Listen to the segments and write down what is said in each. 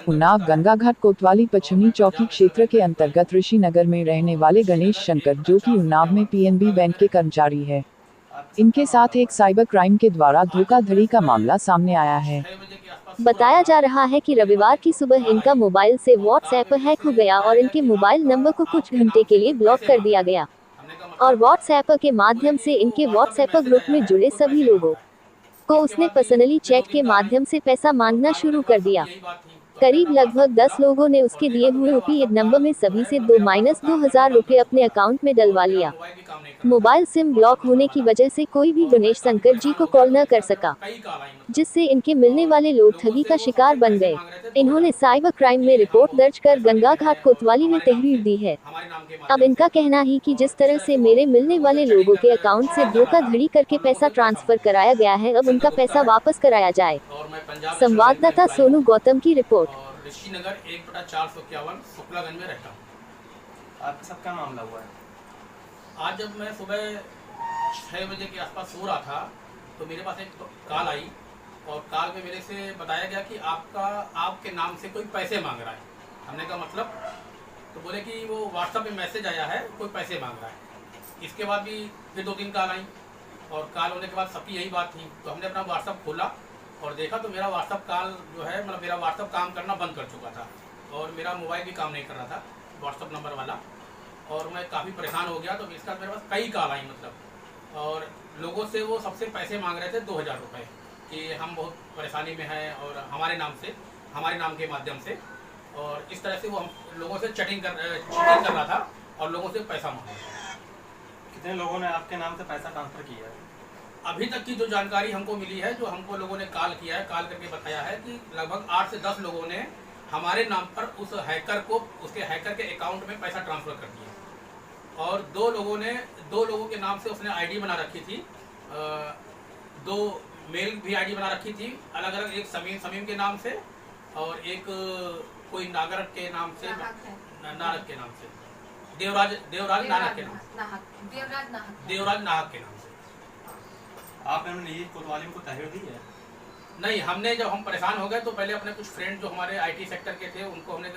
उन्नाव गंगाघाट कोतवाली पश्चिमी चौकी क्षेत्र के अंतर्गत ऋषि नगर में रहने वाले गणेश शंकर, जो कि उन्नाव में पीएनबी बैंक के कर्मचारी है, इनके साथ एक साइबर क्राइम के द्वारा धोखाधड़ी का मामला सामने आया है। बताया जा रहा है कि रविवार की सुबह इनका मोबाइल से व्हाट्सएप हैक हो गया और इनके मोबाइल नंबर को कुछ घंटे के लिए ब्लॉक कर दिया गया और व्हाट्सएप के माध्यम से इनके व्हाट्सएप ग्रुप में जुड़े सभी लोगों को उसने पर्सनली चैट के माध्यम से पैसा मांगना शुरू कर दिया। करीब लगभग 10 लोगों ने उसके दिए हुए यूपीआई नंबर में सभी से 2-2000 रुपए अपने अकाउंट में डलवा लिया। मोबाइल सिम ब्लॉक होने की वजह से कोई भी गणेश शंकर जी को कॉल न कर सका, जिससे इनके मिलने वाले लोग ठगी का शिकार बन गए। इन्होंने साइबर क्राइम में रिपोर्ट दर्ज कर गंगाघाट कोतवाली में तहरीर दी है। अब इनका कहना है कि जिस तरह से मेरे मिलने वाले लोगों के अकाउंट से धोखाधड़ी करके पैसा ट्रांसफर कराया गया है, अब उनका पैसा वापस कराया जाए। संवाददाता सोनू गौतम की रिपोर्ट। ऋषि नगर 1/451 शुक्लागंज में रहता हूँ। आपके साथ क्या मामला हुआ है? आज जब मैं सुबह 6 बजे के आसपास सो रहा था तो मेरे पास एक कॉल आई और कॉल में मेरे से बताया गया कि आपके नाम से कोई पैसे मांग रहा है। हमने कहा मतलब? तो बोले कि वो व्हाट्सएप में मैसेज आया है, कोई पैसे मांग रहा है। इसके बाद भी फिर 2-3 कॉल आई और कॉल होने के बाद सबकी यही बात थी। तो हमने अपना व्हाट्सएप खोला और देखा तो मेरा व्हाट्सएप कॉल जो है मतलब मेरा व्हाट्सएप काम करना बंद कर चुका था और मेरा मोबाइल भी काम नहीं कर रहा था व्हाट्सएप नंबर वाला, और मैं काफ़ी परेशान हो गया। तो इसके बाद मेरे पास कई कॉल आई मतलब, और लोगों से वो सबसे पैसे मांग रहे थे 2000 रुपये कि हम बहुत परेशानी में हैं और हमारे नाम के माध्यम से, और इस तरह से वो हम लोगों से चीटिंग कर रहा था और लोगों से पैसा मांग रहा था। कितने लोगों ने आपके नाम से पैसा ट्रांसफ़र किया है? अभी तक की जो जानकारी हमको मिली है, जो हमको लोगों ने कॉल किया है, कॉल करके बताया है कि लगभग 8 से 10 लोगों ने हमारे नाम पर उस हैकर को उसके हैकर के अकाउंट में पैसा ट्रांसफ़र कर दिया, और 2 लोगों के नाम से उसने आईडी बना रखी थी, 2 मेल भी आईडी बना रखी थी अलग अलग, एक समीम के नाम से और एक कोई नागर के नाम से, नानक के नाम से, देवराज नानक के नाम से, देवराज नाहक के नाम से। आपने ये कोतवाली को तहरीर दी है? नहीं, हमने जब हम परेशान हो गए तो पहले अपने कुछ फ्रेंड जो हमारे आईटी सेक्टर के थे उनको हमने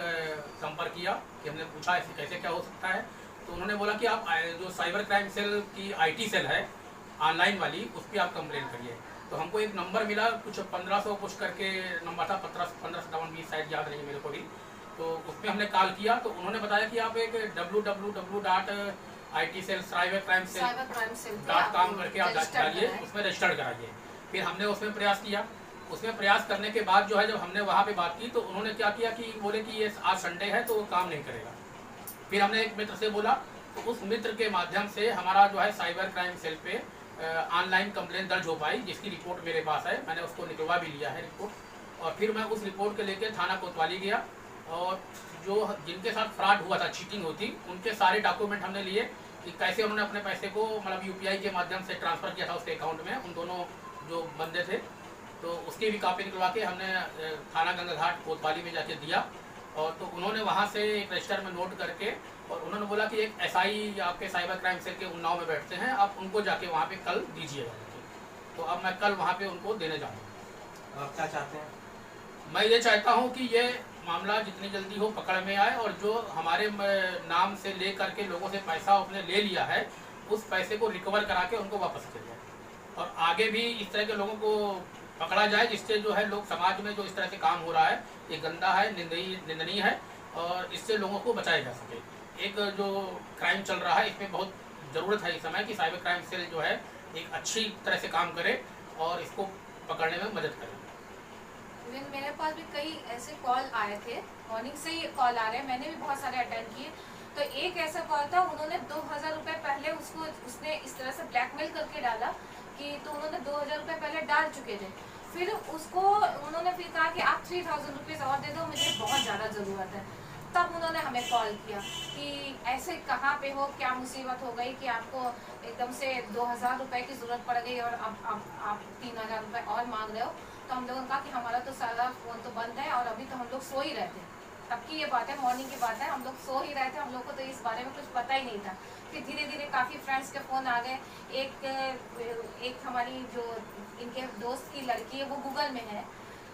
संपर्क किया कि हमने पूछा ऐसे कैसे क्या हो सकता है। तो उन्होंने बोला कि आप जो साइबर क्राइम सेल की आईटी सेल है ऑनलाइन वाली, उस पर आप कंप्लेन करिए। तो हमको एक नंबर मिला, कुछ 1500 कुछ करके नंबर था, 1557 शायद याद नहीं मेरे को भी। तो उसमें हमने कॉल किया तो उन्होंने बताया कि आप एक www.itcelcybercrime.com करके आप डालिए, उसमें रजिस्टर्ड कराइए। फिर हमने उसमें प्रयास किया। उसमें प्रयास करने के बाद जो है जब हमने वहाँ पे बात की तो उन्होंने क्या किया कि बोले कि ये आज संडे है तो वो काम नहीं करेगा। फिर हमने एक मित्र से बोला तो उस मित्र के माध्यम से हमारा जो है साइबर क्राइम सेल पे ऑनलाइन कंप्लेंट दर्ज हो पाई, जिसकी रिपोर्ट मेरे पास है, मैंने उसको निकलवा भी लिया है रिपोर्ट। और फिर मैं उस रिपोर्ट के लेके थाना कोतवाली गया और जो जिनके साथ फ्रॉड हुआ था, चीटिंग होती, उनके सारे डॉक्यूमेंट हमने लिए कि कैसे उन्होंने अपने पैसे को मतलब यूपीआई के माध्यम से ट्रांसफ़र किया था उसके अकाउंट में, उन दोनों जो बंदे थे। तो उसकी भी कॉपी निकलवा के हमने थाना गंगाघाट कोतवाली में जाके दिया, और तो उन्होंने वहाँ से एक रजिस्टर में नोट करके और उन्होंने बोला कि एक एसआई आपके साइबर क्राइम सेल के उन्नाव में बैठते हैं, आप उनको जाके वहाँ पे कल दीजिएगा। तो अब मैं कल वहाँ पे उनको देने जाऊँगा। आप क्या चाहते हैं? मैं ये चाहता हूँ कि ये मामला जितनी जल्दी हो पकड़ में आए और जो हमारे नाम से ले करके लोगों से पैसा उसने ले लिया है उस पैसे को रिकवर करा के उनको वापस किया जाए, और आगे भी इस तरह के लोगों को पकड़ा जाए, जिससे जो है लोग समाज में जो इस तरह से काम हो रहा है ये गंदा है, निंदनीय है, और इससे लोगों को बचाया जा सके। एक जो क्राइम चल रहा है इसमें बहुत ज़रूरत है इस समय कि साइबर क्राइम सेल जो है एक अच्छी तरह से काम करे और इसको पकड़ने में मदद करे। मेरे पास भी कई ऐसे कॉल आए थे, मॉर्निंग से ही कॉल आ रहे हैं, मैंने भी बहुत सारे अटेंड किए। तो एक ऐसा कॉल था, उन्होंने 2000 रुपये पहले उसने इस तरह से ब्लैकमेल करके डाला कि तो उन्होंने 2000 रुपये पहले डाल चुके थे। फिर उसको उन्होंने फिर कहा कि आप 3000 रुपीज़ और दे दो, मुझे बहुत ज़्यादा ज़रूरत है। तब उन्होंने हमें कॉल किया कि ऐसे कहाँ पे हो, क्या मुसीबत हो गई कि आपको एकदम से 2000 रुपये की ज़रूरत पड़ गई और अब आप 3000 रुपये और मांग रहे हो। तो हम लोगों ने कहा कि हमारा तो सारा फ़ोन तो बंद है और अभी तो हम लोग सो ही रहे थे। तब की ये बात है, मॉर्निंग की बात है, हम लोग सो ही रहे थे, हम लोग को तो इस बारे में कुछ पता ही नहीं था। फिर धीरे धीरे काफ़ी फ्रेंड्स के फ़ोन आ गए। एक हमारी जो इनके दोस्त की लड़की है वो गूगल में है,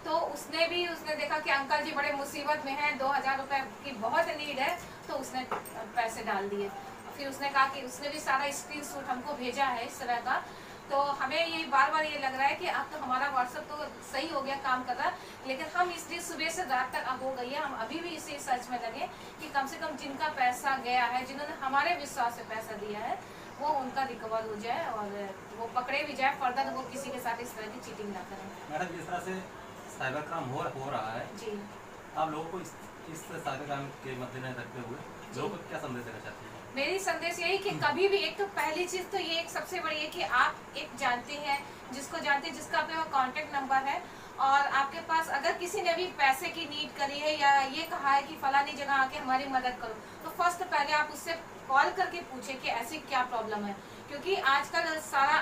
तो उसने देखा कि अंकल जी बड़े मुसीबत में हैं, 2000 रुपए की बहुत नीड है, तो उसने पैसे डाल दिए। फिर उसने कहा कि उसने भी सारा स्क्रीनशॉट हमको भेजा है इस तरह का। तो हमें ये बार बार ये लग रहा है कि अब तो हमारा व्हाट्सएप तो सही हो गया, काम कर रहा, लेकिन हम इसलिए सुबह से रात तक अब हो गई है, हम अभी भी इसी सर्च में लगे कि कम से कम जिनका पैसा गया है, जिन्होंने हमारे विश्वास से पैसा दिया है, वो उनका रिकवर हो जाए और वो पकड़े भी जाए, फर्दर वो किसी के साथ इस तरह की चीटिंग ना करें। मैडम, जिस तरह से साइबर क्राइम हो रहा है जी, आप लोगों को इस साइबर क्राइम के मद्देनजर रखते हुए लोगों को क्या संदेश देना चाहते हैं? मेरी संदेश यही कि कभी भी, एक तो पहली चीज तो ये एक सबसे बड़ी है कि आप एक जानते हैं, जिसको जानते हैं, जिसका आपके पास कांटेक्ट नंबर है, और आपके पास अगर किसी ने भी पैसे की नीड करी है या ये कहा है कि फलानी जगह आके हमारी मदद करो, तो फर्स्ट पहले आप उससे कॉल करके पूछे कि ऐसी क्या प्रॉब्लम है, क्योंकि आजकल सारा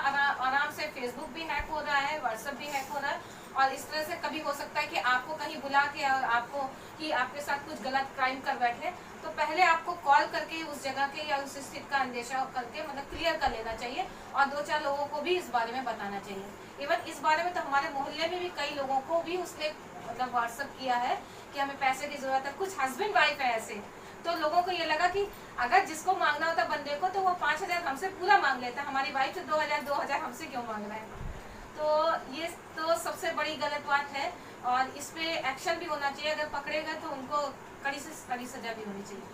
आराम से फेसबुक भी हैक हो रहा है, व्हाट्सएप भी हैक हो रहा है, और इस तरह से कभी हो सकता है कि आपको कहीं बुला के और आपको कि आपके साथ कुछ गलत क्राइम कर बैठे, तो पहले आपको कॉल करके उस जगह के या उस स्थिति का अंदेशा करके मतलब क्लियर कर लेना चाहिए, और 2-4 लोगों को भी इस बारे में बताना चाहिए। इवन इस बारे में तो हमारे मोहल्ले में भी कई लोगों को भी उसने मतलब व्हाट्सएप किया है कि हमें पैसे की जरूरत है, कुछ हस्बैंड वाइफ है ऐसे, तो लोगों को ये लगा कि अगर जिसको मांगना होता बंदे को तो वो 5000 हमसे पूरा मांग लेता, हमारी वाइफ से 2000 हमसे क्यों मांग रहा है। तो ये तो सबसे बड़ी गलत बात है, और इस पे एक्शन भी होना चाहिए, अगर पकड़ेगा तो उनको कड़ी से कड़ी सजा भी होनी चाहिए।